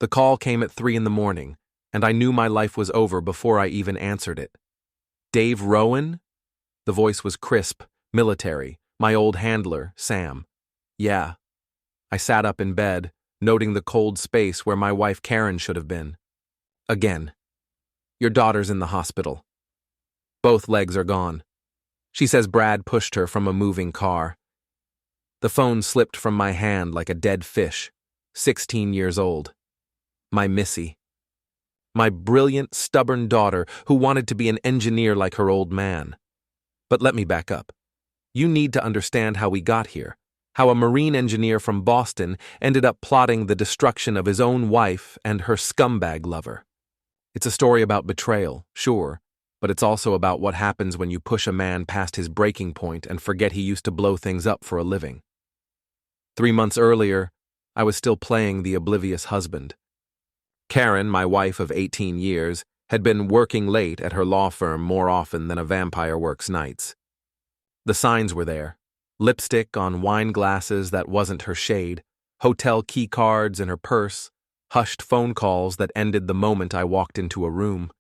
The call came at 3 in the morning, and I knew my life was over before I even answered it. Dave Rowan? The voice was crisp, military, my old handler, Sam. Yeah. I sat up in bed, noting the cold space where my wife Karen should have been. Again. Your daughter's in the hospital. Both legs are gone. She says Brad pushed her from a moving car. The phone slipped from my hand like a dead fish, 16 years old. My Missy. My brilliant, stubborn daughter who wanted to be an engineer like her old man. But let me back up. You need to understand how we got here, how a marine engineer from Boston ended up plotting the destruction of his own wife and her scumbag lover. It's a story about betrayal, sure, but it's also about what happens when you push a man past his breaking point and forget he used to blow things up for a living. 3 months earlier, I was still playing the oblivious husband. Karen, my wife of 18 years, had been working late at her law firm more often than a vampire works nights. The signs were there. Lipstick on wine glasses that wasn't her shade, hotel key cards in her purse, hushed phone calls that ended the moment I walked into a room.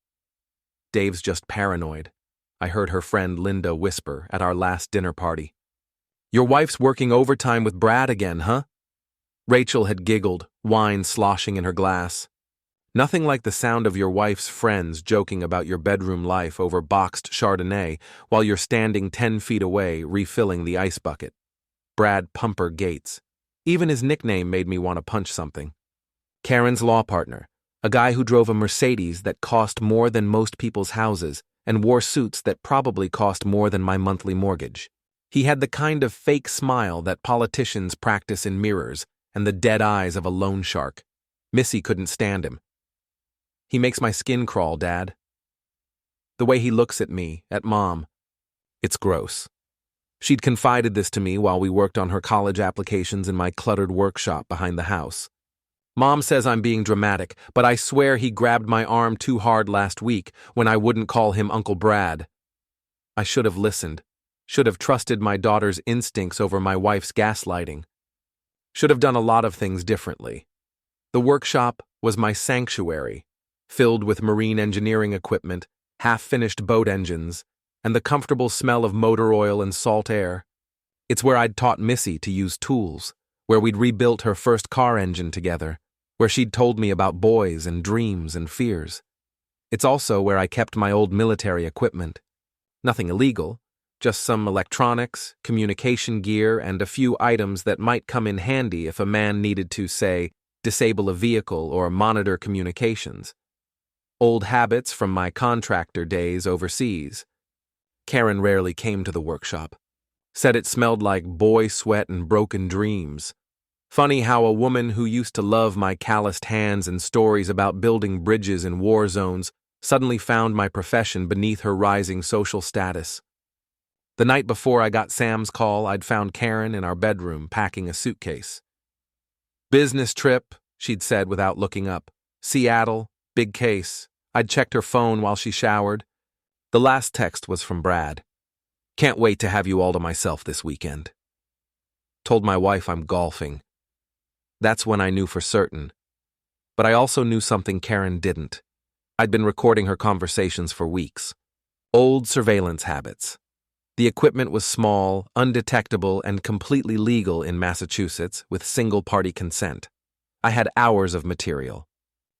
Dave's just paranoid, I heard her friend Linda whisper at our last dinner party. Your wife's working overtime with Brad again, huh? Rachel had giggled, wine sloshing in her glass. Nothing like the sound of your wife's friends joking about your bedroom life over boxed Chardonnay while you're standing 10 feet away refilling the ice bucket. Brad Pumper Gates. Even his nickname made me want to punch something. Karen's law partner, a guy who drove a Mercedes that cost more than most people's houses and wore suits that probably cost more than my monthly mortgage. He had the kind of fake smile that politicians practice in mirrors and the dead eyes of a loan shark. Missy couldn't stand him. He makes my skin crawl, Dad. The way he looks at me, at Mom. It's gross. She'd confided this to me while we worked on her college applications in my cluttered workshop behind the house. Mom says I'm being dramatic, but I swear he grabbed my arm too hard last week when I wouldn't call him Uncle Brad. I should have listened. Should have trusted my daughter's instincts over my wife's gaslighting. Should have done a lot of things differently. The workshop was my sanctuary, filled with marine engineering equipment, half-finished boat engines, and the comfortable smell of motor oil and salt air. It's where I'd taught Missy to use tools, where we'd rebuilt her first car engine together, where she'd told me about boys and dreams and fears. It's also where I kept my old military equipment. Nothing illegal, just some electronics, communication gear, and a few items that might come in handy if a man needed to, say, disable a vehicle or monitor communications. Old habits from my contractor days overseas. Karen rarely came to the workshop. Said it smelled like boy sweat and broken dreams. Funny how a woman who used to love my calloused hands and stories about building bridges in war zones suddenly found my profession beneath her rising social status. The night before I got Sam's call, I'd found Karen in our bedroom packing a suitcase. Business trip, she'd said without looking up. Seattle, big case. I'd checked her phone while she showered. The last text was from Brad. Can't wait to have you all to myself this weekend. Told my wife I'm golfing. That's when I knew for certain. But I also knew something Karen didn't. I'd been recording her conversations for weeks. Old surveillance habits. The equipment was small, undetectable, and completely legal in Massachusetts with single-party consent. I had hours of material.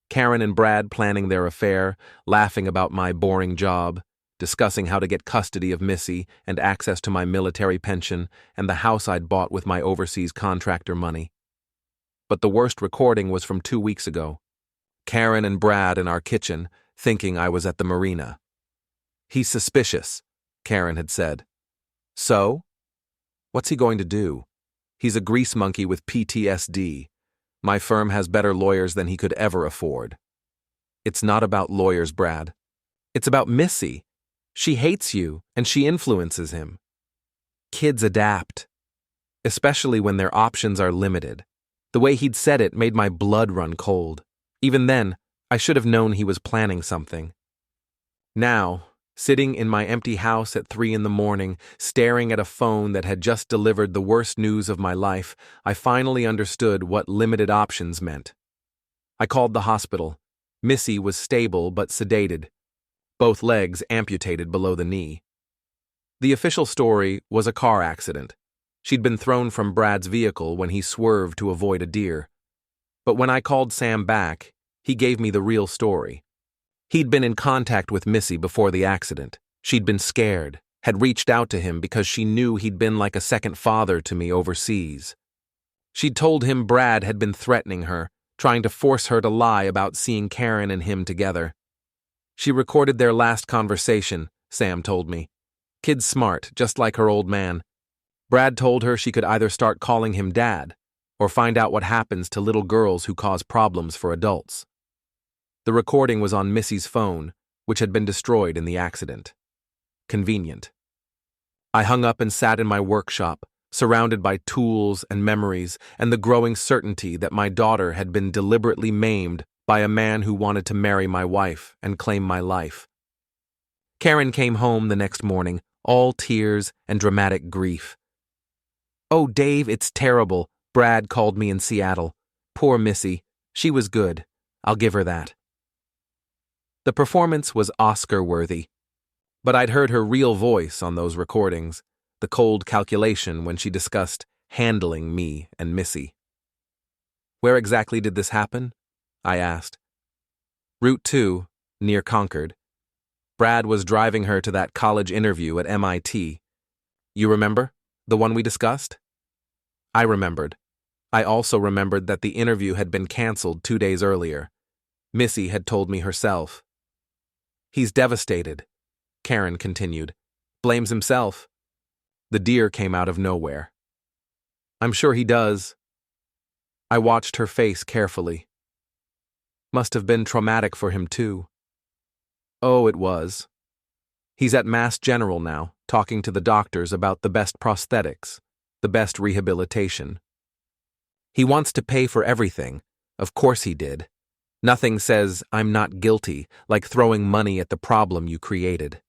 Karen and Brad planning their affair, laughing about my boring job, discussing how to get custody of Missy and access to my military pension and the house I'd bought with my overseas contractor money. But the worst recording was from 2 weeks ago. Karen and Brad in our kitchen, thinking I was at the marina. He's suspicious, Karen had said. So? What's he going to do? He's a grease monkey with PTSD. My firm has better lawyers than he could ever afford. It's not about lawyers, Brad. It's about Missy. She hates you, and she influences him. Kids adapt, especially when their options are limited. The way he'd said it made my blood run cold. Even then, I should have known he was planning something. Now, sitting in my empty house at 3 in the morning, staring at a phone that had just delivered the worst news of my life, I finally understood what limited options meant. I called the hospital. Missy was stable but sedated, both legs amputated below the knee. The official story was a car accident. She'd been thrown from Brad's vehicle when he swerved to avoid a deer. But when I called Sam back, he gave me the real story. He'd been in contact with Missy before the accident. She'd been scared, had reached out to him because she knew he'd been like a second father to me overseas. She'd told him Brad had been threatening her, trying to force her to lie about seeing Karen and him together. She recorded their last conversation, Sam told me. Kid's smart, just like her old man. Brad told her she could either start calling him Dad, or find out what happens to little girls who cause problems for adults. The recording was on Missy's phone, which had been destroyed in the accident. Convenient. I hung up and sat in my workshop, surrounded by tools and memories and the growing certainty that my daughter had been deliberately maimed by a man who wanted to marry my wife and claim my life. Karen came home the next morning, all tears and dramatic grief. "Oh, Dave, it's terrible," Brad called me in Seattle. "Poor Missy. She was good. I'll give her that." The performance was Oscar-worthy, but I'd heard her real voice on those recordings, the cold calculation when she discussed handling me and Missy. "Where exactly did this happen?" I asked. "Route 2, near Concord. Brad was driving her to that college interview at MIT. You remember? The one we discussed?" I remembered. I also remembered that the interview had been canceled 2 days earlier. Missy had told me herself. "He's devastated," Karen continued. "Blames himself. The deer came out of nowhere." "I'm sure he does." I watched her face carefully. Must have been traumatic for him, too. Oh, it was. He's at Mass General now, talking to the doctors about the best prosthetics, the best rehabilitation. He wants to pay for everything. Of course he did. Nothing says, "I'm not guilty," like throwing money at the problem you created.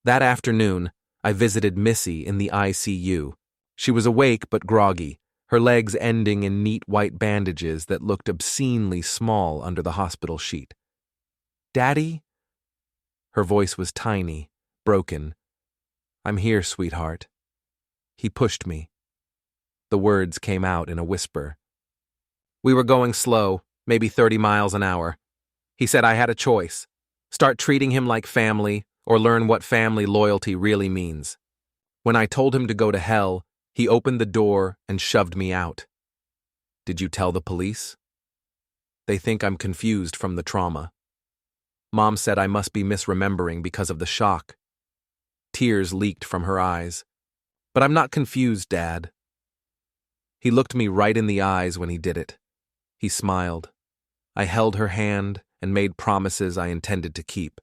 That afternoon, I visited Missy in the ICU. She was awake but groggy, her legs ending in neat white bandages that looked obscenely small under the hospital sheet. "Daddy?" Her voice was tiny, broken. "I'm here, sweetheart." He pushed me. The words came out in a whisper. We were going slow, maybe 30 miles an hour. He said I had a choice: start treating him like family or learn what family loyalty really means. When I told him to go to hell, he opened the door and shoved me out. "Did you tell the police?" "They think I'm confused from the trauma. Mom said I must be misremembering because of the shock." Tears leaked from her eyes. "But I'm not confused, Dad." He looked me right in the eyes when he did it. He smiled. I held her hand and made promises I intended to keep.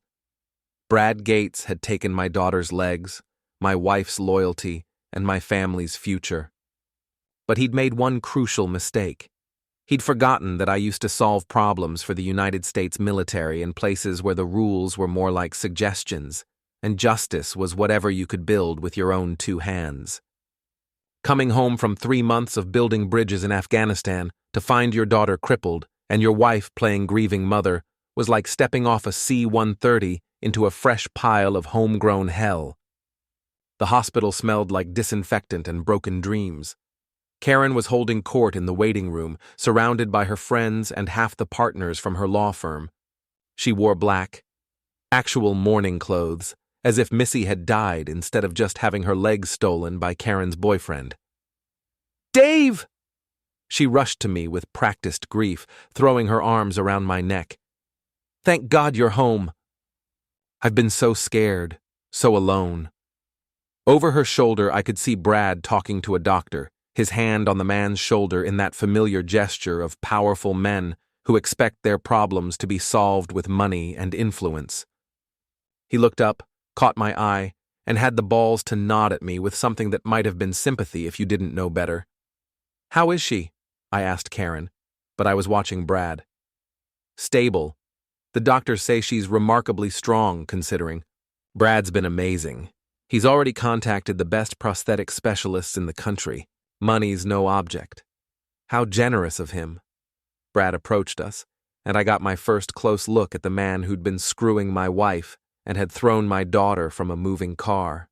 Brad Gates had taken my daughter's legs, my wife's loyalty, and my family's future. But he'd made one crucial mistake. He'd forgotten that I used to solve problems for the United States military in places where the rules were more like suggestions, and justice was whatever you could build with your own 2 hands. Coming home from 3 months of building bridges in Afghanistan to find your daughter crippled and your wife playing grieving mother was like stepping off a C-130 into a fresh pile of homegrown hell. The hospital smelled like disinfectant and broken dreams. Karen was holding court in the waiting room, surrounded by her friends and half the partners from her law firm. She wore black, actual mourning clothes, as if Missy had died instead of just having her legs stolen by Karen's boyfriend. "Dave!" She rushed to me with practiced grief, throwing her arms around my neck. "Thank God you're home." I've been so scared, so alone. Over her shoulder, I could see Brad talking to a doctor, his hand on the man's shoulder in that familiar gesture of powerful men who expect their problems to be solved with money and influence. He looked up, caught my eye, and had the balls to nod at me with something that might have been sympathy if you didn't know better. "How is she?" I asked Karen, but I was watching Brad. "Stable. The doctors say she's remarkably strong, considering. Brad's been amazing. He's already contacted the best prosthetic specialists in the country. Money's no object." "How generous of him." Brad approached us, and I got my first close look at the man who'd been screwing my wife and had thrown my daughter from a moving car.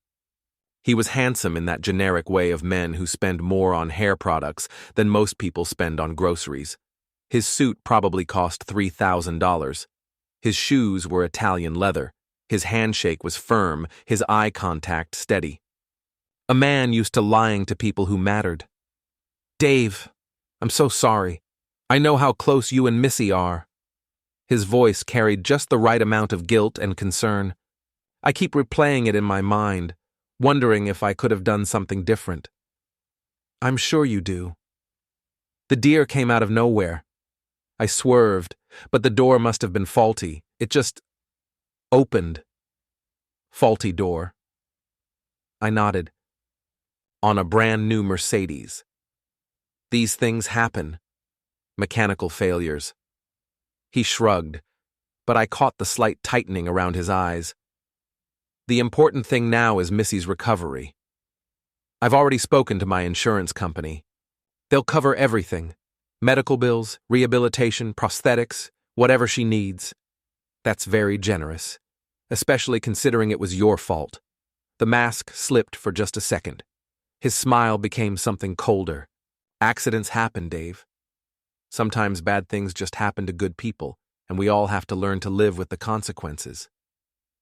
He was handsome in that generic way of men who spend more on hair products than most people spend on groceries. His suit probably cost $3,000. His shoes were Italian leather. His handshake was firm, his eye contact steady. A man used to lying to people who mattered. "Dave, I'm so sorry. I know how close you and Missy are." His voice carried just the right amount of guilt and concern. I keep replaying it in my mind, wondering if I could have done something different. "I'm sure you do." The deer came out of nowhere. I swerved, but the door must have been faulty. It just opened. Faulty door. I nodded. On a brand new Mercedes. These things happen. Mechanical failures. He shrugged, but I caught the slight tightening around his eyes. The important thing now is Missy's recovery. I've already spoken to my insurance company. They'll cover everything. Medical bills, rehabilitation, prosthetics, whatever she needs. That's very generous, especially considering it was your fault. The mask slipped for just a second. His smile became something colder. Accidents happen, Dave. Sometimes bad things just happen to good people, and we all have to learn to live with the consequences.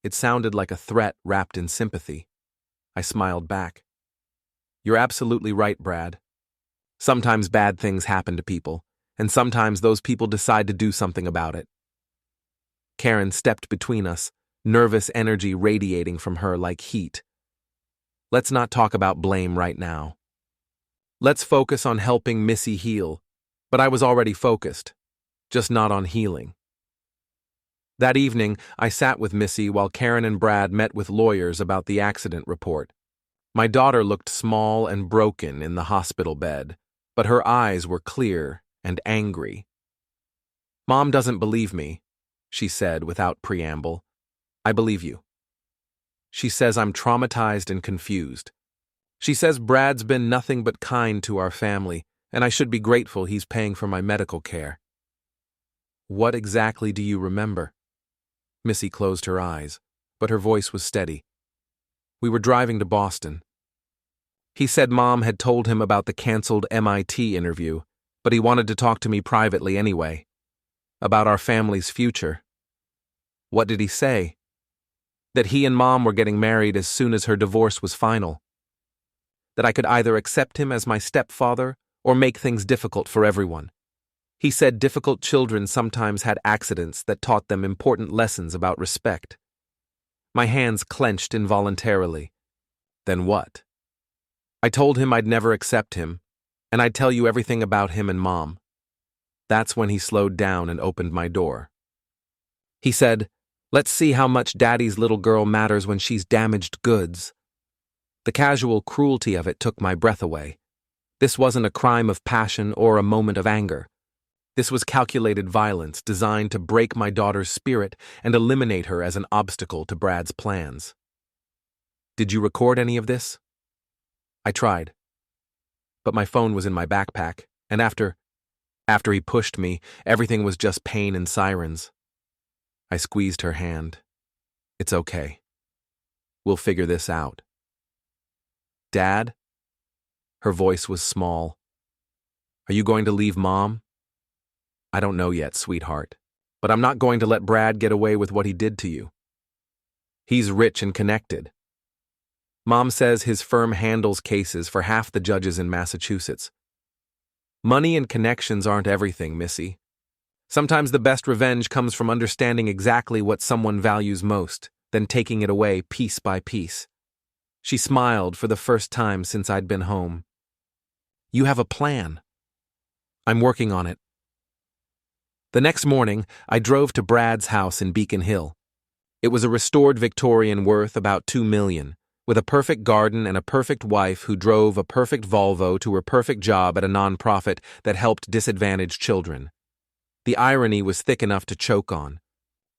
It sounded like a threat wrapped in sympathy. I smiled back. You're absolutely right, Brad. Sometimes bad things happen to people, and sometimes those people decide to do something about it. Karen stepped between us, nervous energy radiating from her like heat. Let's not talk about blame right now. Let's focus on helping Missy heal. But I was already focused, just not on healing. That evening, I sat with Missy while Karen and Brad met with lawyers about the accident report. My daughter looked small and broken in the hospital bed, but her eyes were clear and angry. "Mom doesn't believe me," she said without preamble. "I believe you." She says I'm traumatized and confused. She says Brad's been nothing but kind to our family, and I should be grateful he's paying for my medical care. What exactly do you remember? Missy closed her eyes, but her voice was steady. We were driving to Boston. He said Mom had told him about the canceled MIT interview, but he wanted to talk to me privately anyway. About our family's future. What did he say? That he and Mom were getting married as soon as her divorce was final. That I could either accept him as my stepfather or make things difficult for everyone. He said difficult children sometimes had accidents that taught them important lessons about respect. My hands clenched involuntarily. Then what? I told him I'd never accept him, and I'd tell you everything about him and Mom. That's when he slowed down and opened my door. He said, "Let's see how much Daddy's little girl matters when she's damaged goods." The casual cruelty of it took my breath away. This wasn't a crime of passion or a moment of anger. This was calculated violence designed to break my daughter's spirit and eliminate her as an obstacle to Brad's plans. Did you record any of this? I tried. But my phone was in my backpack, and after he pushed me, everything was just pain and sirens. I squeezed her hand. It's okay. We'll figure this out. Dad? Her voice was small. Are you going to leave Mom? I don't know yet, sweetheart, but I'm not going to let Brad get away with what he did to you. He's rich and connected. Mom says his firm handles cases for half the judges in Massachusetts. Money and connections aren't everything, Missy. Sometimes the best revenge comes from understanding exactly what someone values most, then taking it away piece by piece. She smiled for the first time since I'd been home. You have a plan. I'm working on it. The next morning, I drove to Brad's house in Beacon Hill. It was a restored Victorian worth about $2 million, with a perfect garden and a perfect wife who drove a perfect Volvo to her perfect job at a nonprofit that helped disadvantaged children. The irony was thick enough to choke on.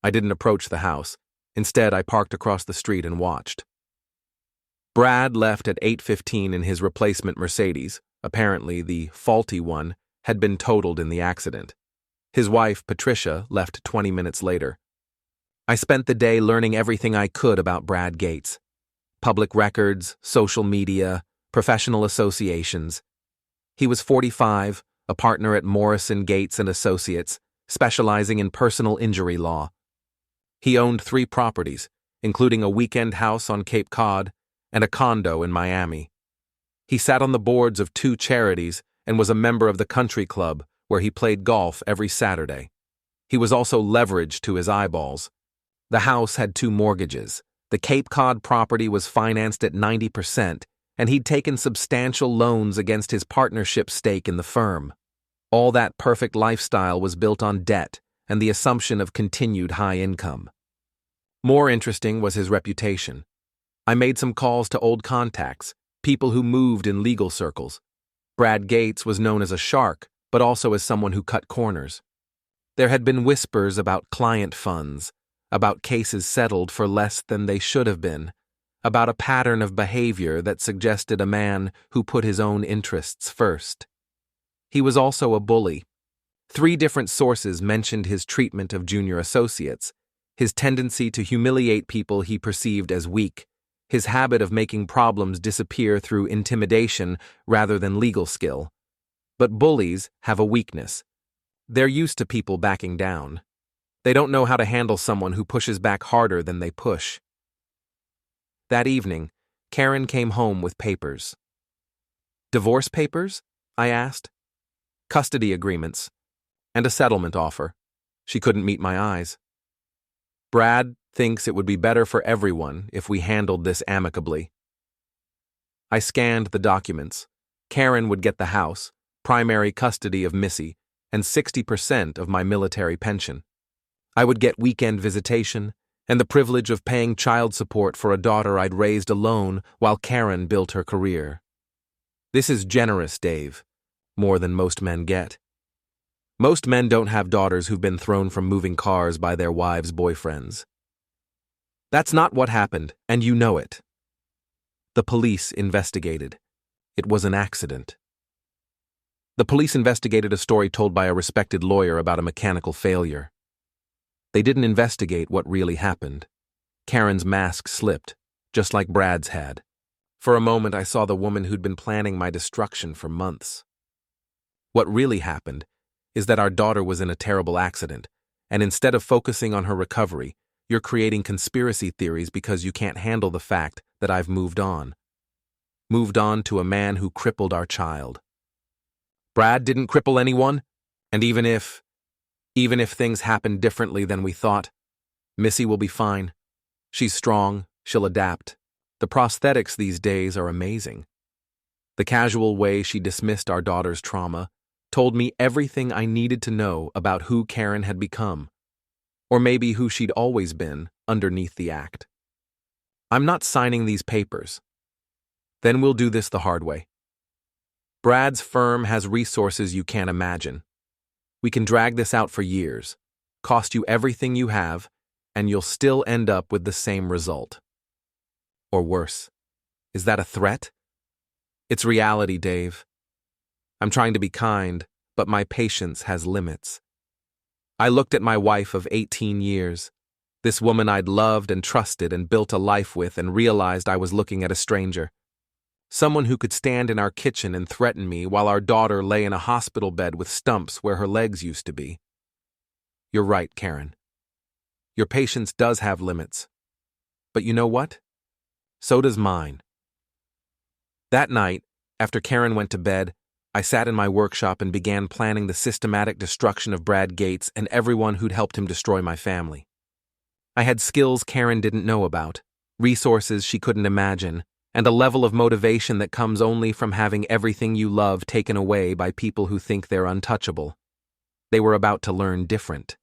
I didn't approach the house. Instead, I parked across the street and watched. Brad left at 8:15 in his replacement Mercedes. Apparently, the faulty one had been totaled in the accident. His wife, Patricia, left 20 minutes later. I spent the day learning everything I could about Brad Gates. Public records, social media, professional associations. He was 45, a partner at Morrison, Gates & Associates, specializing in personal injury law. He owned 3 properties, including a weekend house on Cape Cod and a condo in Miami. He sat on the boards of 2 charities and was a member of the country club where he played golf every Saturday. He was also leveraged to his eyeballs. The house had 2 mortgages. The Cape Cod property was financed at 90%, and he'd taken substantial loans against his partnership stake in the firm. All that perfect lifestyle was built on debt and the assumption of continued high income. More interesting was his reputation. I made some calls to old contacts, people who moved in legal circles. Brad Gates was known as a shark, but also as someone who cut corners. There had been whispers about client funds, about cases settled for less than they should have been, about a pattern of behavior that suggested a man who put his own interests first. He was also a bully. 3 different sources mentioned his treatment of junior associates, his tendency to humiliate people he perceived as weak, his habit of making problems disappear through intimidation rather than legal skill. But bullies have a weakness. They're used to people backing down. They don't know how to handle someone who pushes back harder than they push. That evening, Karen came home with papers. Divorce papers? I asked. Custody agreements. And a settlement offer. She couldn't meet my eyes. Brad thinks it would be better for everyone if we handled this amicably. I scanned the documents. Karen would get the house, primary custody of Missy, and 60% of my military pension. I would get weekend visitation and the privilege of paying child support for a daughter I'd raised alone while Karen built her career. This is generous, Dave. More than most men get. Most men don't have daughters who've been thrown from moving cars by their wives' boyfriends. That's not what happened, and you know it. The police investigated. It was an accident. The police investigated a story told by a respected lawyer about a mechanical failure. They didn't investigate what really happened. Karen's mask slipped, just like Brad's had. For a moment, I saw the woman who'd been planning my destruction for months. What really happened is that our daughter was in a terrible accident, and instead of focusing on her recovery, you're creating conspiracy theories because you can't handle the fact that I've moved on. Moved on to a man who crippled our child. Brad didn't cripple anyone, and even if things happen differently than we thought, Missy will be fine. She's strong, she'll adapt. The prosthetics these days are amazing. The casual way she dismissed our daughter's trauma told me everything I needed to know about who Karen had become, or maybe who she'd always been underneath the act. I'm not signing these papers. Then we'll do this the hard way. Brad's firm has resources you can't imagine. We can drag this out for years, cost you everything you have, and you'll still end up with the same result. Or worse. Is that a threat? It's reality, Dave. I'm trying to be kind, but my patience has limits. I looked at my wife of 18 years, this woman I'd loved and trusted and built a life with, and realized I was looking at a stranger. Someone who could stand in our kitchen and threaten me while our daughter lay in a hospital bed with stumps where her legs used to be. You're right, Karen. Your patience does have limits. But you know what? So does mine. That night, after Karen went to bed, I sat in my workshop and began planning the systematic destruction of Brad Gates and everyone who'd helped him destroy my family. I had skills Karen didn't know about, resources she couldn't imagine, and a level of motivation that comes only from having everything you love taken away by people who think they're untouchable. They were about to learn different.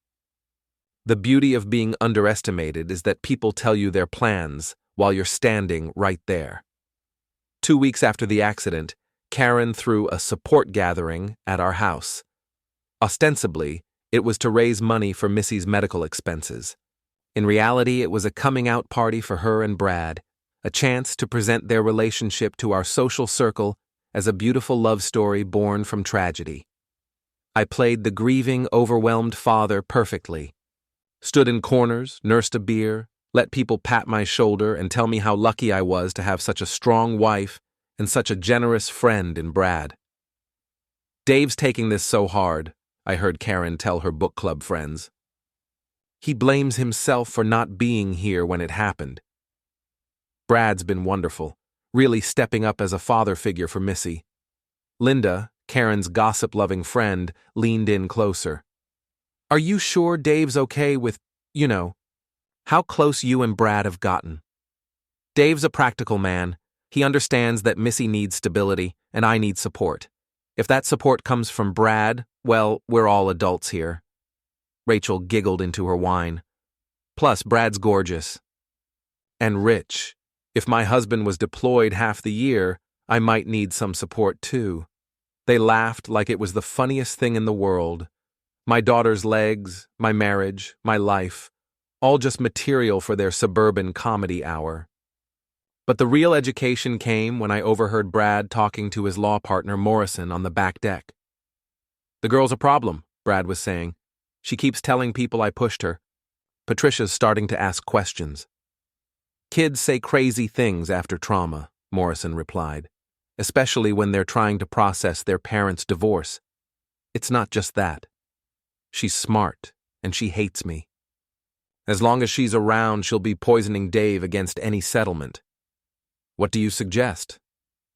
The beauty of being underestimated is that people tell you their plans while you're standing right there. 2 weeks after the accident, Karen threw a support gathering at our house. Ostensibly, it was to raise money for Missy's medical expenses. In reality, it was a coming-out party for her and Brad, a chance to present their relationship to our social circle as a beautiful love story born from tragedy. I played the grieving, overwhelmed father perfectly. Stood in corners, nursed a beer, let people pat my shoulder and tell me how lucky I was to have such a strong wife and such a generous friend in Brad. Dave's taking this so hard, I heard Karen tell her book club friends. He blames himself for not being here when it happened. Brad's been wonderful, really stepping up as a father figure for Missy. Linda, Karen's gossip-loving friend, leaned in closer. Are you sure Dave's okay with, how close you and Brad have gotten? Dave's a practical man. He understands that Missy needs stability, and I need support. If that support comes from Brad, well, we're all adults here. Rachel giggled into her wine. Plus, Brad's gorgeous. And rich. If my husband was deployed half the year, I might need some support too. They laughed like it was the funniest thing in the world. My daughter's legs, my marriage, my life, all just material for their suburban comedy hour. But the real education came when I overheard Brad talking to his law partner Morrison on the back deck. The girl's a problem, Brad was saying. She keeps telling people I pushed her. Patricia's starting to ask questions. Kids say crazy things after trauma, Morrison replied, especially when they're trying to process their parents' divorce. It's not just that. She's smart, and she hates me. As long as she's around, she'll be poisoning Dave against any settlement. What do you suggest?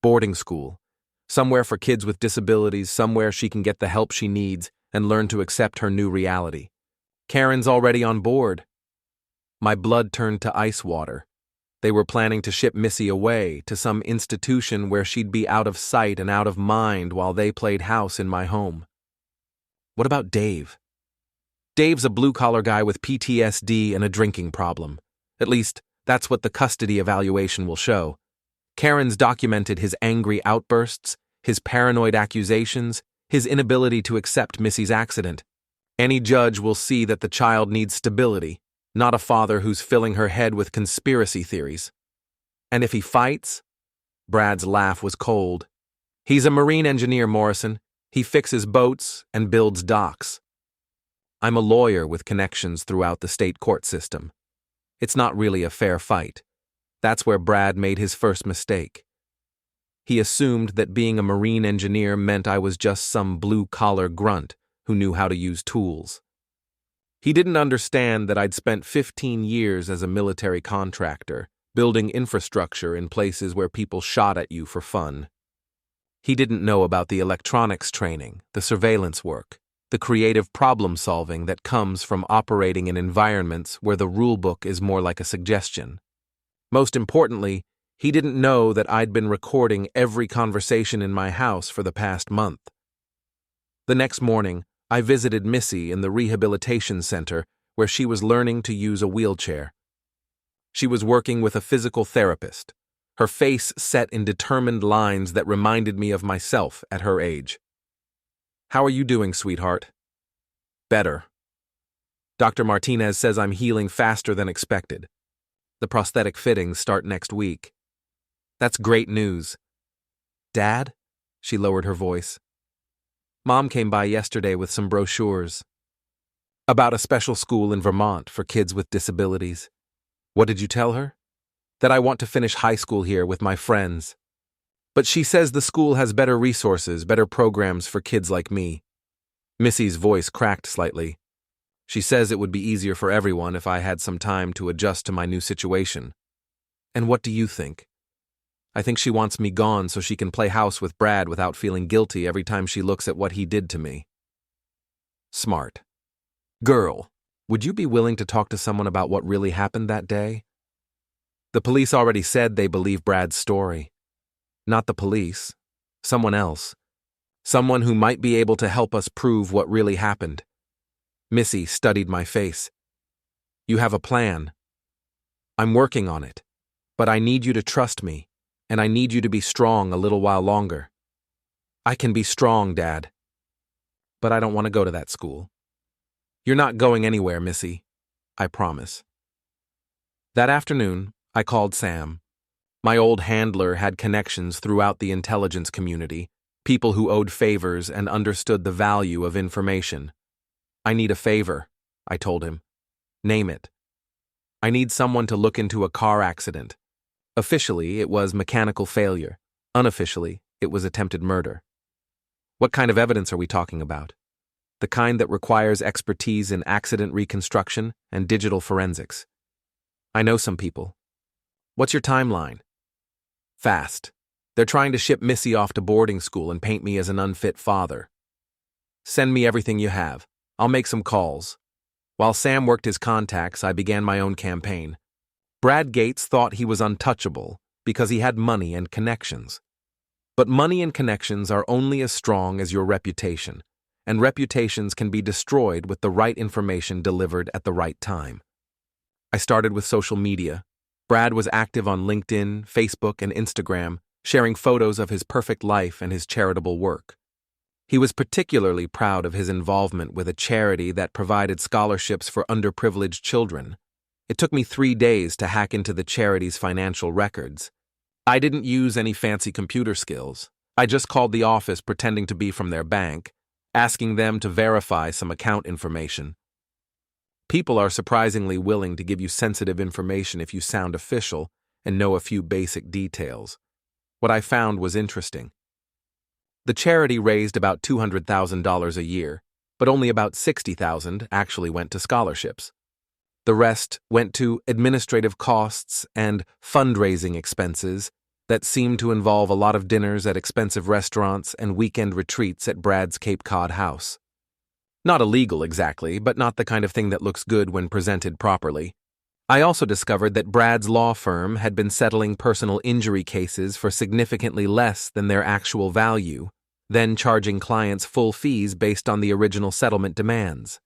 Boarding school. Somewhere for kids with disabilities, somewhere she can get the help she needs and learn to accept her new reality. Karen's already on board. My blood turned to ice water. They were planning to ship Missy away to some institution where she'd be out of sight and out of mind while they played house in my home. What about Dave? Dave's a blue-collar guy with PTSD and a drinking problem. At least, that's what the custody evaluation will show. Karen's documented his angry outbursts, his paranoid accusations, his inability to accept Missy's accident. Any judge will see that the child needs stability, not a father who's filling her head with conspiracy theories. And if he fights? Brad's laugh was cold. He's a marine engineer, Morrison. He fixes boats and builds docks. I'm a lawyer with connections throughout the state court system. It's not really a fair fight. That's where Brad made his first mistake. He assumed that being a marine engineer meant I was just some blue-collar grunt who knew how to use tools. He didn't understand that I'd spent 15 years as a military contractor, building infrastructure in places where people shot at you for fun. He didn't know about the electronics training, the surveillance work, the creative problem-solving that comes from operating in environments where the rulebook is more like a suggestion. Most importantly, he didn't know that I'd been recording every conversation in my house for the past month. The next morning, I visited Missy in the rehabilitation center where she was learning to use a wheelchair. She was working with a physical therapist, her face set in determined lines that reminded me of myself at her age. How are you doing, sweetheart? Better. Dr. Martinez says I'm healing faster than expected. The prosthetic fittings start next week. That's great news. Dad? She lowered her voice. Mom came by yesterday with some brochures about a special school in Vermont for kids with disabilities. What did you tell her? That I want to finish high school here with my friends. But she says the school has better resources, better programs for kids like me. Missy's voice cracked slightly. She says it would be easier for everyone if I had some time to adjust to my new situation. And what do you think? I think she wants me gone so she can play house with Brad without feeling guilty every time she looks at what he did to me. Smart. Girl, would you be willing to talk to someone about what really happened that day? The police already said they believe Brad's story. Not the police. Someone else. Someone who might be able to help us prove what really happened. Missy studied my face. You have a plan. I'm working on it. But I need you to trust me, and I need you to be strong a little while longer. I can be strong, Dad. But I don't want to go to that school. You're not going anywhere, Missy. I promise. That afternoon, I called Sam. My old handler had connections throughout the intelligence community, People who owed favors and understood the value of information. I need a favor, I told him. Name it. I need someone to look into a car accident. Officially, it was mechanical failure. Unofficially, it was attempted murder. What kind of evidence are we talking about? The kind that requires expertise in accident reconstruction and digital forensics. I know some people. What's your timeline? Fast. They're trying to ship Missy off to boarding school and paint me as an unfit father. Send me everything you have. I'll make some calls. While Sam worked his contacts, I began my own campaign. Brad Gates thought he was untouchable because he had money and connections. But money and connections are only as strong as your reputation, and reputations can be destroyed with the right information delivered at the right time. I started with social media. Brad was active on LinkedIn, Facebook, and Instagram, sharing photos of his perfect life and his charitable work. He was particularly proud of his involvement with a charity that provided scholarships for underprivileged children. It took me 3 days to hack into the charity's financial records. I didn't use any fancy computer skills. I just called the office pretending to be from their bank, asking them to verify some account information. People are surprisingly willing to give you sensitive information if you sound official and know a few basic details. What I found was interesting. The charity raised about $200,000 a year, but only about $60,000 actually went to scholarships. The rest went to administrative costs and fundraising expenses that seemed to involve a lot of dinners at expensive restaurants and weekend retreats at Brad's Cape Cod house. Not illegal exactly, but not the kind of thing that looks good when presented properly. I also discovered that Brad's law firm had been settling personal injury cases for significantly less than their actual value, then charging clients full fees based on the original settlement demands.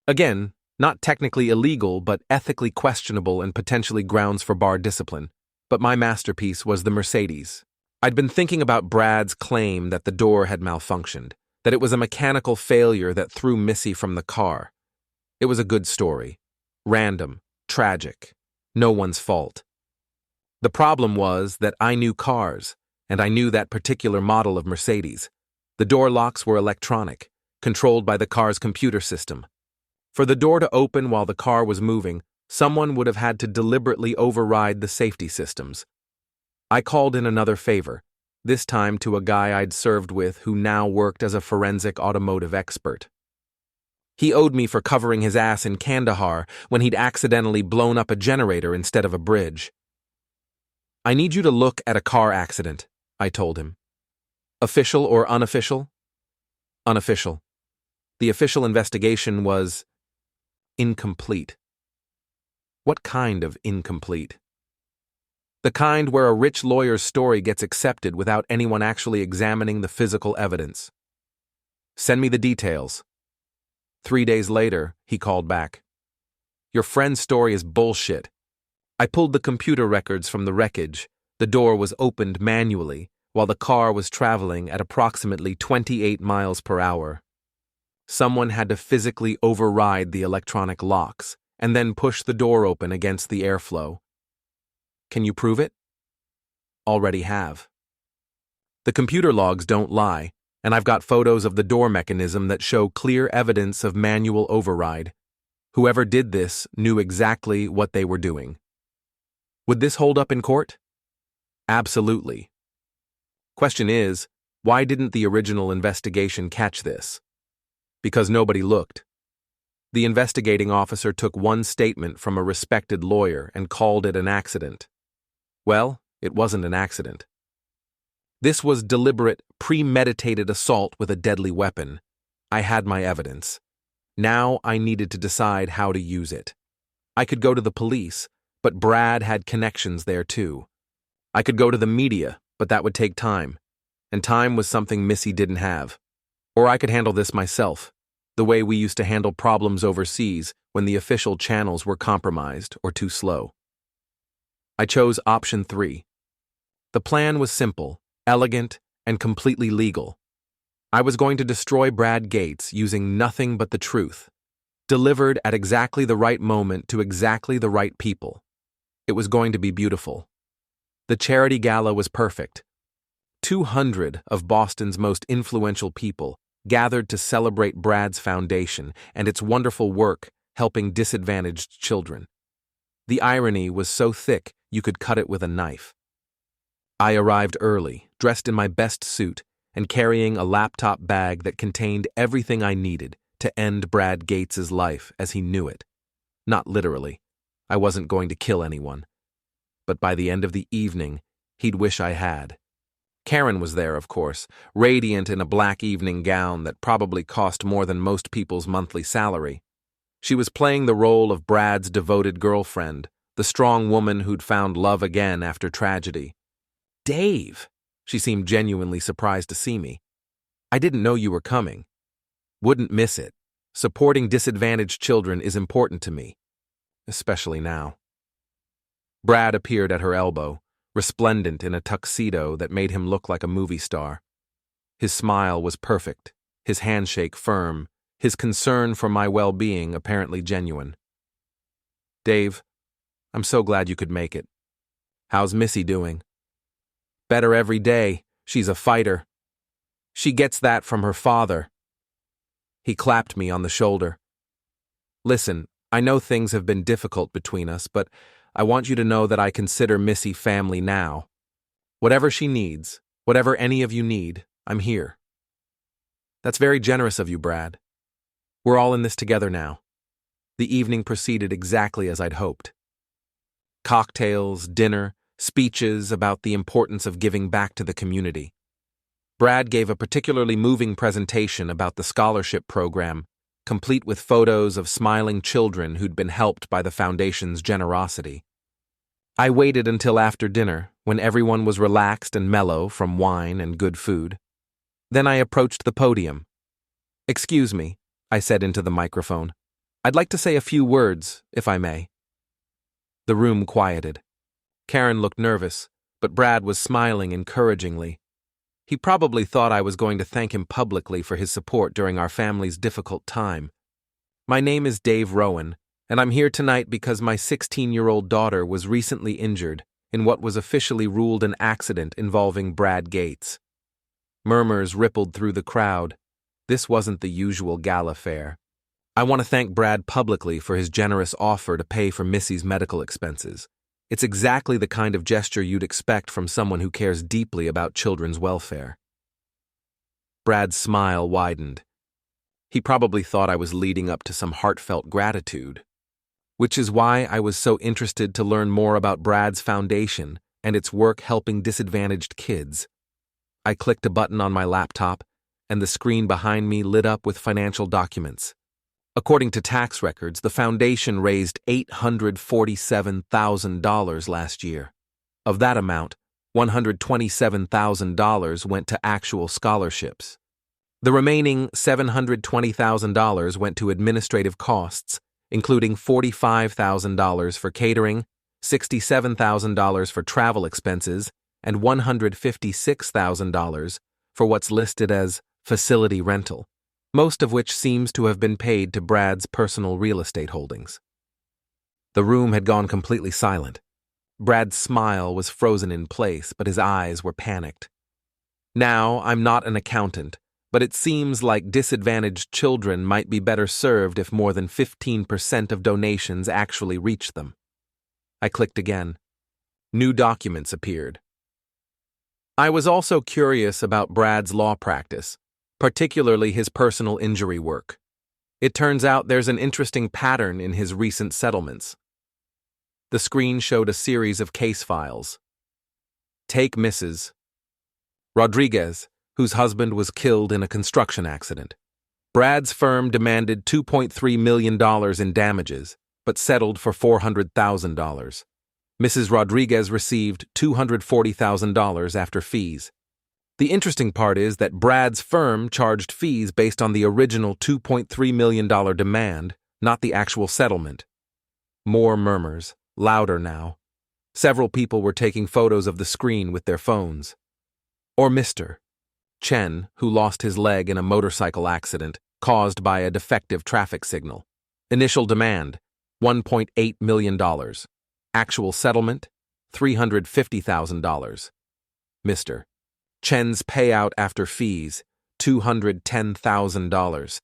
Again, not technically illegal, but ethically questionable and potentially grounds for bar discipline. But my masterpiece was the Mercedes. I'd been thinking about Brad's claim that the door had malfunctioned, that it was a mechanical failure that threw Missy from the car. It was a good story. Random, tragic, no one's fault. The problem was that I knew cars, and I knew that particular model of Mercedes. The door locks were electronic, controlled by the car's computer system. For the door to open while the car was moving, someone would have had to deliberately override the safety systems. I called in another favor, this time to a guy I'd served with who now worked as a forensic automotive expert. He owed me for covering his ass in Kandahar when he'd accidentally blown up a generator instead of a bridge. I need you to look at a car accident, I told him. Official or unofficial? Unofficial. The official investigation was incomplete. What kind of incomplete? The kind where a rich lawyer's story gets accepted without anyone actually examining the physical evidence. Send me the details. 3 days later, he called back. Your friend's story is bullshit. I pulled the computer records from the wreckage. The door was opened manually while the car was traveling at approximately 28 miles per hour. Someone had to physically override the electronic locks and then push the door open against the airflow. Can you prove it? Already have. The computer logs don't lie, and I've got photos of the door mechanism that show clear evidence of manual override. Whoever did this knew exactly what they were doing. Would this hold up in court? Absolutely. Question is, why didn't the original investigation catch this? Because nobody looked. The investigating officer took one statement from a respected lawyer and called it an accident. Well, it wasn't an accident. This was deliberate, premeditated assault with a deadly weapon. I had my evidence. Now I needed to decide how to use it. I could go to the police, but Brad had connections there too. I could go to the media, but that would take time. And time was something Missy didn't have. Or I could handle this myself, the way we used to handle problems overseas when the official channels were compromised or too slow. I chose option 3. The plan was simple, elegant, and completely legal. I was going to destroy Brad Gates using nothing but the truth, delivered at exactly the right moment to exactly the right people. It was going to be beautiful. The charity gala was perfect. 200 of Boston's most influential people gathered to celebrate Brad's foundation and its wonderful work helping disadvantaged children. The irony was so thick you could cut it with a knife. I arrived early, dressed in my best suit, and carrying a laptop bag that contained everything I needed to end Brad Gates's life as he knew it. Not literally. I wasn't going to kill anyone. But by the end of the evening, he'd wish I had. Karen was there, of course, radiant in a black evening gown that probably cost more than most people's monthly salary. She was playing the role of Brad's devoted girlfriend, the strong woman who'd found love again after tragedy. "Dave!" She seemed genuinely surprised to see me. "I didn't know you were coming. Wouldn't miss it. Supporting disadvantaged children is important to me, especially now." Brad appeared at her elbow, resplendent in a tuxedo that made him look like a movie star. His smile was perfect, his handshake firm, his concern for my well-being apparently genuine. "Dave, I'm so glad you could make it. How's Missy doing?" "Better every day. She's a fighter. She gets that from her father." He clapped me on the shoulder. "Listen, I know things have been difficult between us, but I want you to know that I consider Missy family now. Whatever she needs, whatever any of you need, I'm here." "That's very generous of you, Brad. We're all in this together now." The evening proceeded exactly as I'd hoped. Cocktails, dinner, speeches about the importance of giving back to the community. Brad gave a particularly moving presentation about the scholarship program, complete with photos of smiling children who'd been helped by the foundation's generosity. I waited until after dinner, when everyone was relaxed and mellow from wine and good food. Then I approached the podium. "Excuse me," I said into the microphone. "I'd like to say a few words, if I may." The room quieted. Karen looked nervous, but Brad was smiling encouragingly. He probably thought I was going to thank him publicly for his support during our family's difficult time. "My name is Dave Rowan, and I'm here tonight because my 16-year-old daughter was recently injured in what was officially ruled an accident involving Brad Gates." Murmurs rippled through the crowd. This wasn't the usual gala fare. "I want to thank Brad publicly for his generous offer to pay for Missy's medical expenses. It's exactly the kind of gesture you'd expect from someone who cares deeply about children's welfare." Brad's smile widened. He probably thought I was leading up to some heartfelt gratitude. Which is why I was so interested to learn more about Brad's foundation and its work helping disadvantaged kids. I clicked a button on my laptop, and the screen behind me lit up with financial documents. According to tax records, the foundation raised $847,000 last year. Of that amount, $127,000 went to actual scholarships. The remaining $720,000 went to administrative costs, including $45,000 for catering, $67,000 for travel expenses, and $156,000 for what's listed as facility rental, most of which seems to have been paid to Brad's personal real estate holdings. The room had gone completely silent. Brad's smile was frozen in place, but his eyes were panicked. "Now, I'm not an accountant, but it seems like disadvantaged children might be better served if more than 15% of donations actually reached them." I clicked again. New documents appeared. I was also curious about Brad's law practice, particularly his personal injury work. It turns out there's an interesting pattern in his recent settlements. The screen showed a series of case files. Take Mrs. Rodriguez, whose husband was killed in a construction accident. Brad's firm demanded $2.3 million in damages, but settled for $400,000. Mrs. Rodriguez received $240,000 after fees. The interesting part is that Brad's firm charged fees based on the original $2.3 million demand, not the actual settlement. More murmurs, louder now. Several people were taking photos of the screen with their phones. Or Mr. Chen, who lost his leg in a motorcycle accident caused by a defective traffic signal. Initial demand, $1.8 million. Actual settlement, $350,000. Mr. Chen's payout after fees, $210,000.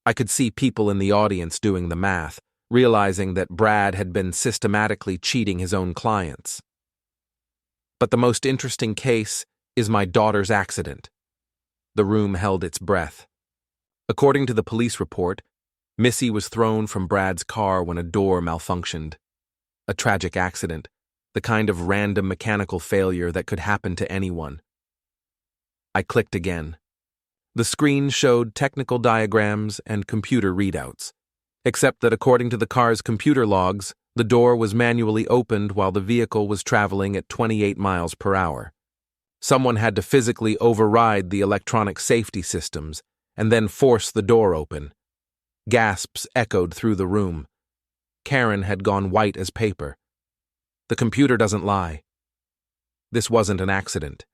I could see people in the audience doing the math, realizing that Brad had been systematically cheating his own clients. But the most interesting case is my daughter's accident. The room held its breath. According to the police report, Missy was thrown from Brad's car when a door malfunctioned. A tragic accident, the kind of random mechanical failure that could happen to anyone. I clicked again. The screen showed technical diagrams and computer readouts, except that according to the car's computer logs, the door was manually opened while the vehicle was traveling at 28 miles per hour. Someone had to physically override the electronic safety systems and then force the door open. Gasps echoed through the room. Karen had gone white as paper. The computer doesn't lie. This wasn't an accident.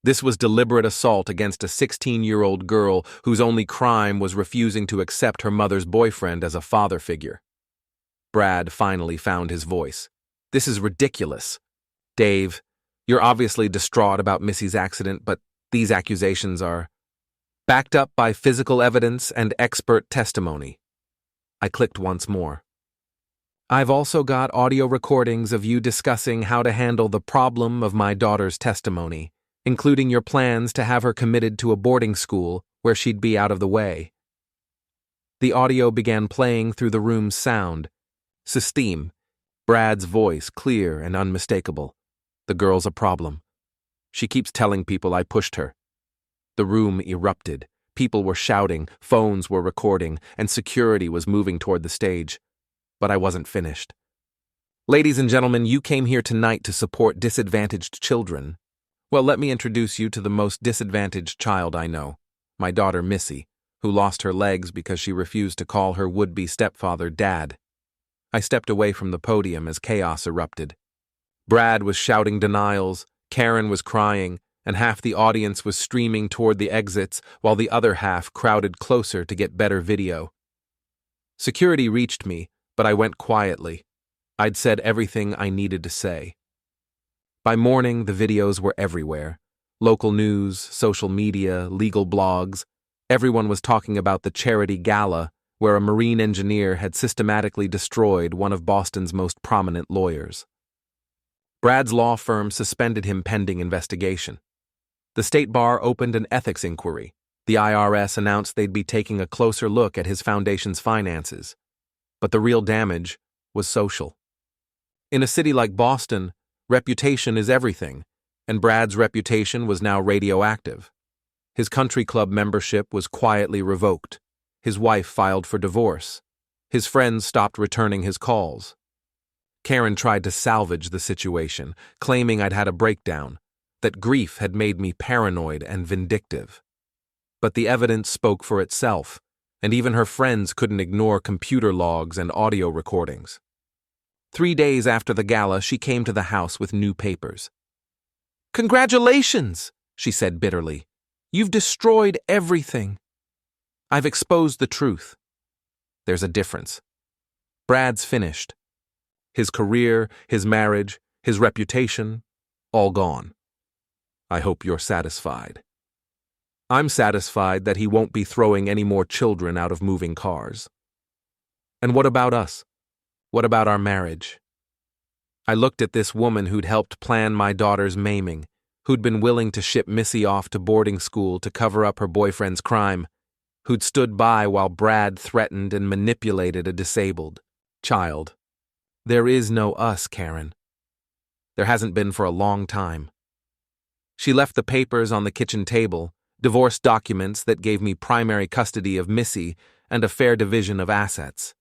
This was deliberate assault against a 16-year-old girl whose only crime was refusing to accept her mother's boyfriend as a father figure. Brad finally found his voice. This is ridiculous. Dave, you're obviously distraught about Missy's accident, but these accusations are backed up by physical evidence and expert testimony. I clicked once more. I've also got audio recordings of you discussing how to handle the problem of my daughter's testimony, including your plans to have her committed to a boarding school where she'd be out of the way. The audio began playing through the room's sound. Systeme, Brad's voice clear and unmistakable. The girl's a problem. She keeps telling people I pushed her. The room erupted. People were shouting, phones were recording, and security was moving toward the stage. But I wasn't finished. Ladies and gentlemen, you came here tonight to support disadvantaged children. Well, let me introduce you to the most disadvantaged child I know, my daughter Missy, who lost her legs because she refused to call her would-be stepfather Dad. I stepped away from the podium as chaos erupted. Brad was shouting denials, Karen was crying, and half the audience was streaming toward the exits while the other half crowded closer to get better video. Security reached me, but I went quietly. I'd said everything I needed to say. By morning, the videos were everywhere. Local news, social media, legal blogs. Everyone was talking about the charity gala where a marine engineer had systematically destroyed one of Boston's most prominent lawyers. Brad's law firm suspended him pending investigation. The state bar opened an ethics inquiry. The IRS announced they'd be taking a closer look at his foundation's finances. But the real damage was social. In a city like Boston, reputation is everything, and Brad's reputation was now radioactive. His country club membership was quietly revoked. His wife filed for divorce. His friends stopped returning his calls. Karen tried to salvage the situation, claiming I'd had a breakdown, that grief had made me paranoid and vindictive. But the evidence spoke for itself, and even her friends couldn't ignore computer logs and audio recordings. 3 days after the gala, she came to the house with new papers. "Congratulations," she said bitterly. "You've destroyed everything." "I've exposed the truth." There's a difference. Brad's finished. His career, his marriage, his reputation, all gone. I hope you're satisfied. I'm satisfied that he won't be throwing any more children out of moving cars. And what about us? What about our marriage? I looked at this woman who'd helped plan my daughter's maiming, who'd been willing to ship Missy off to boarding school to cover up her boyfriend's crime, who'd stood by while Brad threatened and manipulated a disabled child. There is no us, Karen. There hasn't been for a long time. She left the papers on the kitchen table, divorce documents that gave me primary custody of Missy and a fair division of assets.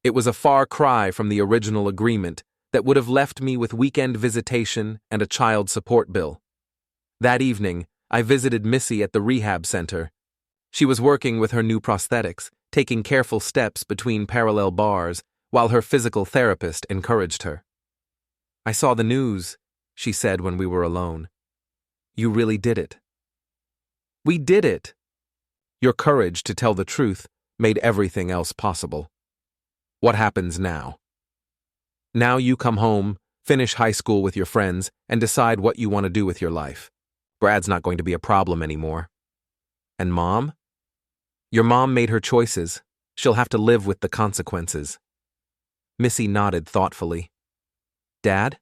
It was a far cry from the original agreement that would have left me with weekend visitation and a child support bill. That evening, I visited Missy at the rehab center. She was working with her new prosthetics, taking careful steps between parallel bars, while her physical therapist encouraged her. "I saw the news," she said when we were alone. "You really did it." "We did it." Your courage to tell the truth made everything else possible. What happens now? Now you come home, finish high school with your friends, and decide what you want to do with your life. Brad's not going to be a problem anymore. And Mom? Your mom made her choices. She'll have to live with the consequences. Missy nodded thoughtfully. Dad?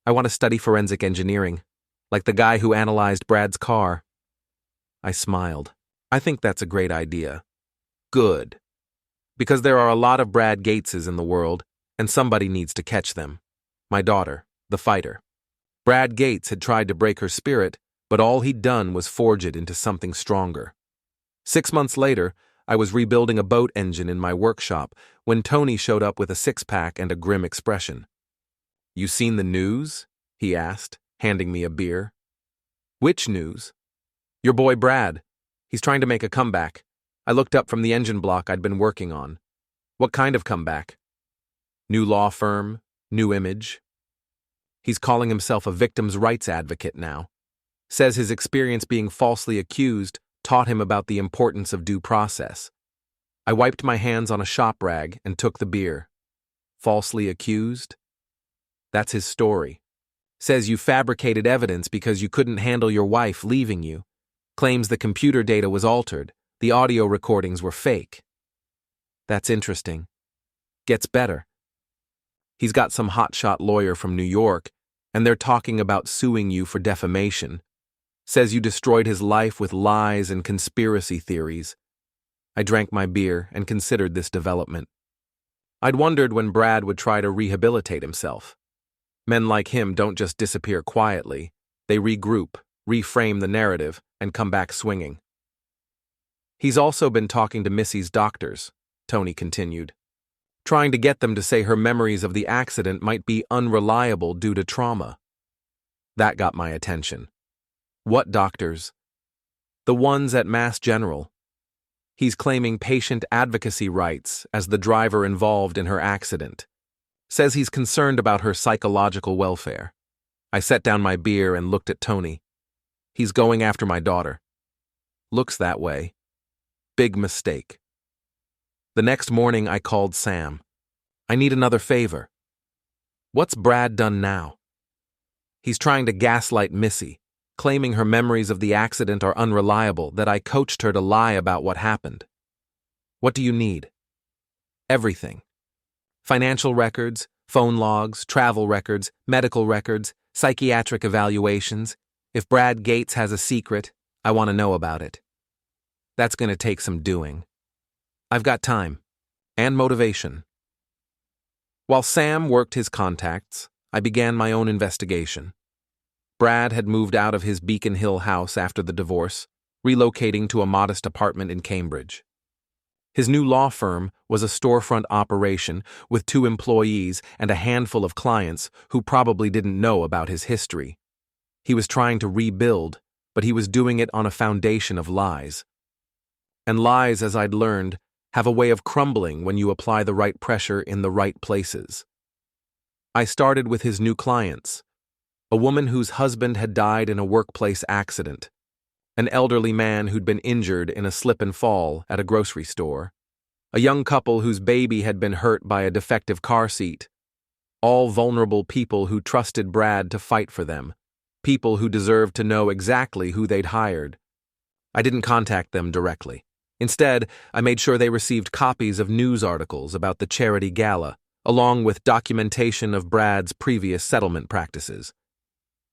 I want to study forensic engineering, like the guy who analyzed Brad's car. I smiled. I think that's a great idea. Good. Because there are a lot of Brad Gateses in the world, and somebody needs to catch them. My daughter, the fighter. Brad Gates had tried to break her spirit, but all he'd done was forge it into something stronger. 6 months later, I was rebuilding a boat engine in my workshop when Tony showed up with a six-pack and a grim expression. You seen the news? He asked, handing me a beer. Which news? Your boy Brad. He's trying to make a comeback. I looked up from the engine block I'd been working on. What kind of comeback? New law firm, new image. He's calling himself a victim's rights advocate now. Says his experience being falsely accused taught him about the importance of due process. I wiped my hands on a shop rag and took the beer. Falsely accused? That's his story. Says you fabricated evidence because you couldn't handle your wife leaving you. Claims the computer data was altered. The audio recordings were fake. That's interesting. Gets better. He's got some hotshot lawyer from New York, and they're talking about suing you for defamation. Says you destroyed his life with lies and conspiracy theories. I drank my beer and considered this development. I'd wondered when Brad would try to rehabilitate himself. Men like him don't just disappear quietly. They regroup, reframe the narrative, and come back swinging. He's also been talking to Missy's doctors, Tony continued, trying to get them to say her memories of the accident might be unreliable due to trauma. That got my attention. What doctors? The ones at Mass General. He's claiming patient advocacy rights as the driver involved in her accident. Says he's concerned about her psychological welfare. I set down my beer and looked at Tony. He's going after my daughter. Looks that way. Big mistake. The next morning I called Sam. I need another favor. What's Brad done now? He's trying to gaslight Missy, claiming her memories of the accident are unreliable, that I coached her to lie about what happened. What do you need? Everything. Financial records, phone logs, travel records, medical records, psychiatric evaluations. If Brad Gates has a secret, I want to know about it. That's going to take some doing. I've got time. And motivation. While Sam worked his contacts, I began my own investigation. Brad had moved out of his Beacon Hill house after the divorce, relocating to a modest apartment in Cambridge. His new law firm was a storefront operation with 2 employees and a handful of clients who probably didn't know about his history. He was trying to rebuild, but he was doing it on a foundation of lies. And lies, as I'd learned, have a way of crumbling when you apply the right pressure in the right places. I started with his new clients, a woman whose husband had died in a workplace accident, an elderly man who'd been injured in a slip and fall at a grocery store, a young couple whose baby had been hurt by a defective car seat, all vulnerable people who trusted Brad to fight for them, people who deserved to know exactly who they'd hired. I didn't contact them directly. Instead, I made sure they received copies of news articles about the charity gala, along with documentation of Brad's previous settlement practices.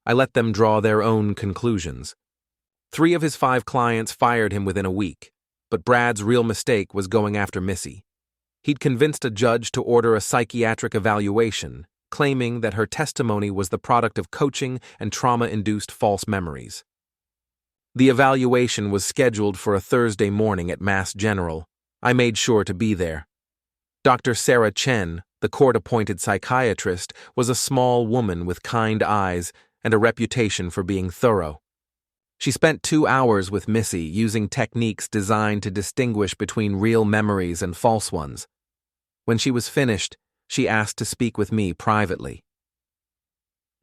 I let them draw their own conclusions. 3 of his 5 clients fired him within a week, but Brad's real mistake was going after Missy. He'd convinced a judge to order a psychiatric evaluation, claiming that her testimony was the product of coaching and trauma-induced false memories. The evaluation was scheduled for a Thursday morning at Mass General. I made sure to be there. Dr. Sarah Chen, the court-appointed psychiatrist, was a small woman with kind eyes and a reputation for being thorough. She spent 2 hours with Missy using techniques designed to distinguish between real memories and false ones. When she was finished, she asked to speak with me privately.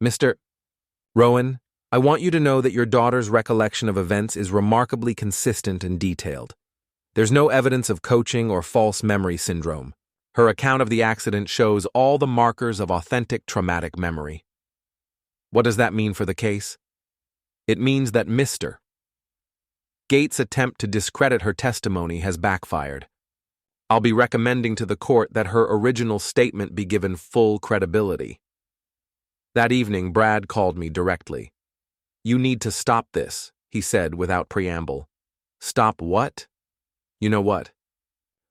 Mr. Rowan, I want you to know that your daughter's recollection of events is remarkably consistent and detailed. There's no evidence of coaching or false memory syndrome. Her account of the accident shows all the markers of authentic traumatic memory. What does that mean for the case? It means that Mr. Gates' attempt to discredit her testimony has backfired. I'll be recommending to the court that her original statement be given full credibility. That evening, Brad called me directly. "You need to stop this," he said without preamble. "Stop what?" "You know what.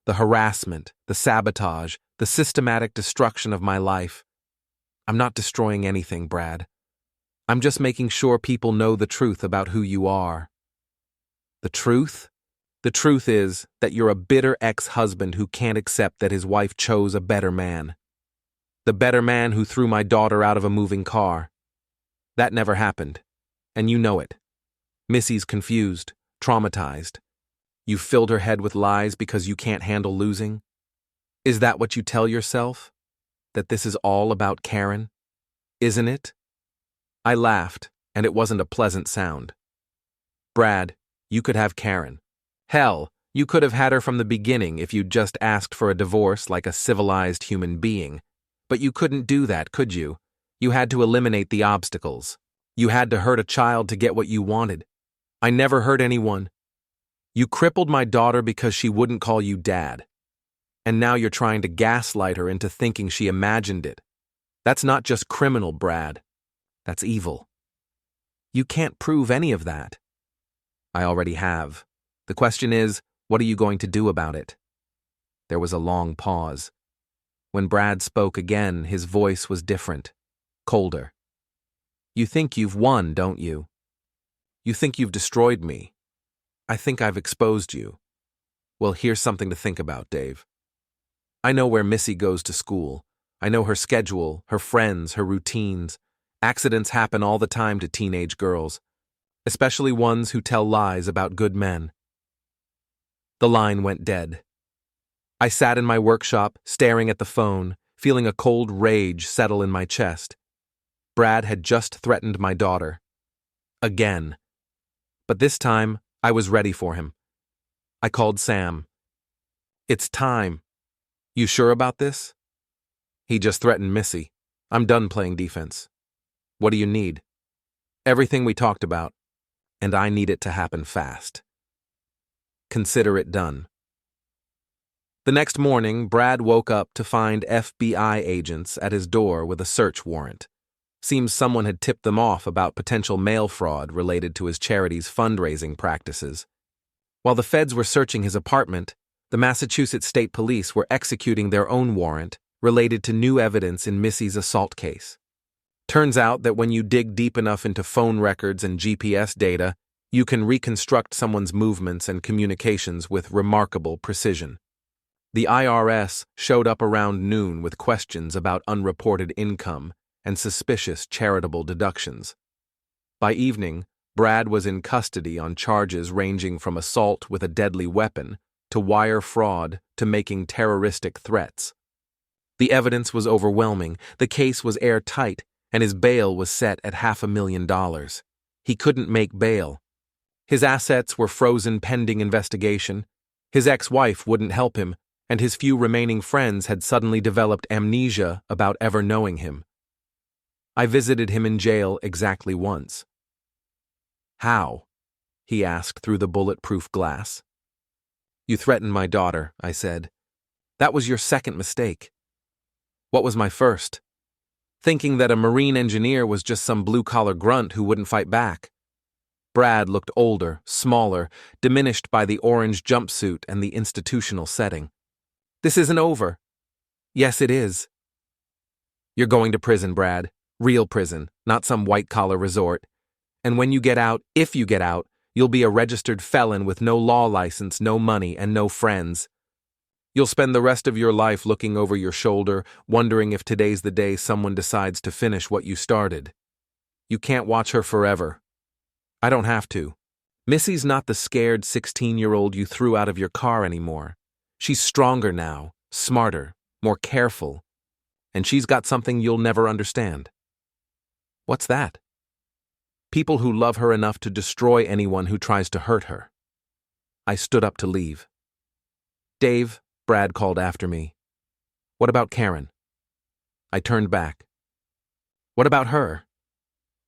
The harassment, the sabotage, the systematic destruction of my life. I'm not destroying anything, Brad. I'm just making sure people know the truth about who you are." "The truth?" "The truth is that you're a bitter ex-husband who can't accept that his wife chose a better man. The better man who threw my daughter out of a moving car. That never happened, and you know it. Missy's confused, traumatized. You filled her head with lies because you can't handle losing? Is that what you tell yourself? That this is all about Karen? Isn't it?" I laughed, and it wasn't a pleasant sound. "Brad, you could have Karen. Hell, you could have had her from the beginning if you'd just asked for a divorce like a civilized human being. But you couldn't do that, could you? You had to eliminate the obstacles. You had to hurt a child to get what you wanted. I never hurt anyone. You crippled my daughter because she wouldn't call you dad. And now you're trying to gaslight her into thinking she imagined it. That's not just criminal, Brad. That's evil. You can't prove any of that." "I already have. The question is, what are you going to do about it?" There was a long pause. When Brad spoke again, his voice was different, colder. "You think you've won, don't you? You think you've destroyed me. I think I've exposed you. Well, here's something to think about, Dave. I know where Missy goes to school. I know her schedule, her friends, her routines. Accidents happen all the time to teenage girls, especially ones who tell lies about good men." The line went dead. I sat in my workshop, staring at the phone, feeling a cold rage settle in my chest. Brad had just threatened my daughter. Again. But this time, I was ready for him. I called Sam. "It's time. You sure about this?" "He just threatened Missy. I'm done playing defense." "What do you need?" "Everything we talked about. And I need it to happen fast." "Consider it done." The next morning, Brad woke up to find FBI agents at his door with a search warrant. Seems someone had tipped them off about potential mail fraud related to his charity's fundraising practices. While the feds were searching his apartment, the Massachusetts State Police were executing their own warrant related to new evidence in Missy's assault case. Turns out that when you dig deep enough into phone records and GPS data, you can reconstruct someone's movements and communications with remarkable precision. The IRS showed up around noon with questions about unreported income and suspicious charitable deductions. By evening, Brad was in custody on charges ranging from assault with a deadly weapon to wire fraud to making terroristic threats. The evidence was overwhelming, the case was airtight, and his bail was set at $500,000. He couldn't make bail. His assets were frozen pending investigation. His ex-wife wouldn't help him, and his few remaining friends had suddenly developed amnesia about ever knowing him. I visited him in jail exactly once. "How?" he asked through the bulletproof glass. "You threatened my daughter," I said. "That was your second mistake." "What was my first?" "Thinking that a marine engineer was just some blue-collar grunt who wouldn't fight back." Brad looked older, smaller, diminished by the orange jumpsuit and the institutional setting. "This isn't over." "Yes, it is." "You're going to prison, Brad. Real prison, not some white-collar resort. And when you get out, if you get out, you'll be a registered felon with no law license, no money, and no friends. You'll spend the rest of your life looking over your shoulder, wondering if today's the day someone decides to finish what you started. You can't watch her forever. I don't have to. Missy's not the scared 16-year-old you threw out of your car anymore. She's stronger now, smarter, more careful. And she's got something you'll never understand." "What's that?" "People who love her enough to destroy anyone who tries to hurt her." I stood up to leave. "Dave," Brad called after me. "What about Karen?" I turned back. "What about her?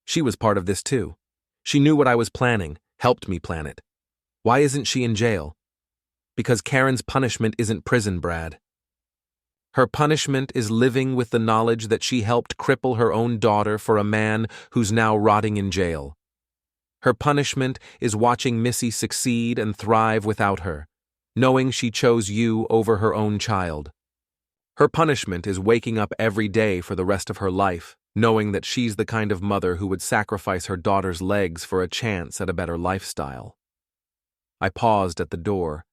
She was part of this too. She knew what I was planning, helped me plan it. Why isn't she in jail? Because Karen's punishment isn't prison, Brad. Her punishment is living with the knowledge that she helped cripple her own daughter for a man who's now rotting in jail. Her punishment is watching Missy succeed and thrive without her, knowing she chose you over her own child. Her punishment is waking up every day for the rest of her life, knowing that she's the kind of mother who would sacrifice her daughter's legs for a chance at a better lifestyle. I paused at the door.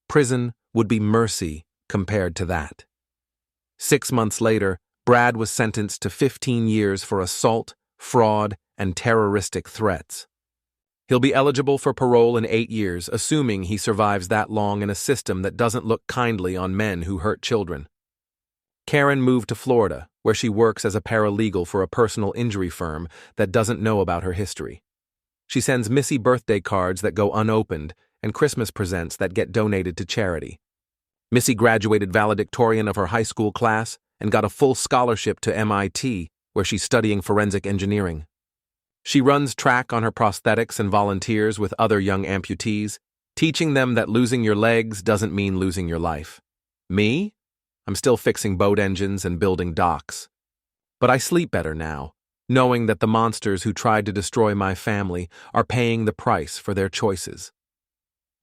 Prison would be mercy compared to that. 6 months later, Brad was sentenced to 15 years for assault, fraud, and terroristic threats. He'll be eligible for parole in 8 years, assuming he survives that long in a system that doesn't look kindly on men who hurt children. Karen moved to Florida, where she works as a paralegal for a personal injury firm that doesn't know about her history. She sends Missy birthday cards that go unopened and Christmas presents that get donated to charity. Missy graduated valedictorian of her high school class and got a full scholarship to MIT, where she's studying forensic engineering. She runs track on her prosthetics and volunteers with other young amputees, teaching them that losing your legs doesn't mean losing your life. Me? I'm still fixing boat engines and building docks. But I sleep better now, knowing that the monsters who tried to destroy my family are paying the price for their choices.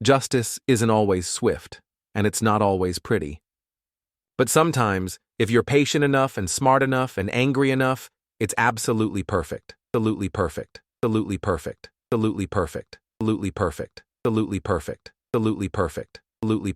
Justice isn't always swift, and it's not always pretty. But sometimes, if you're patient enough and smart enough and angry enough, it's absolutely perfect. Absolutely perfect. Absolutely perfect. Absolutely perfect. Absolutely perfect. Absolutely perfect. Absolutely perfect. Absolutely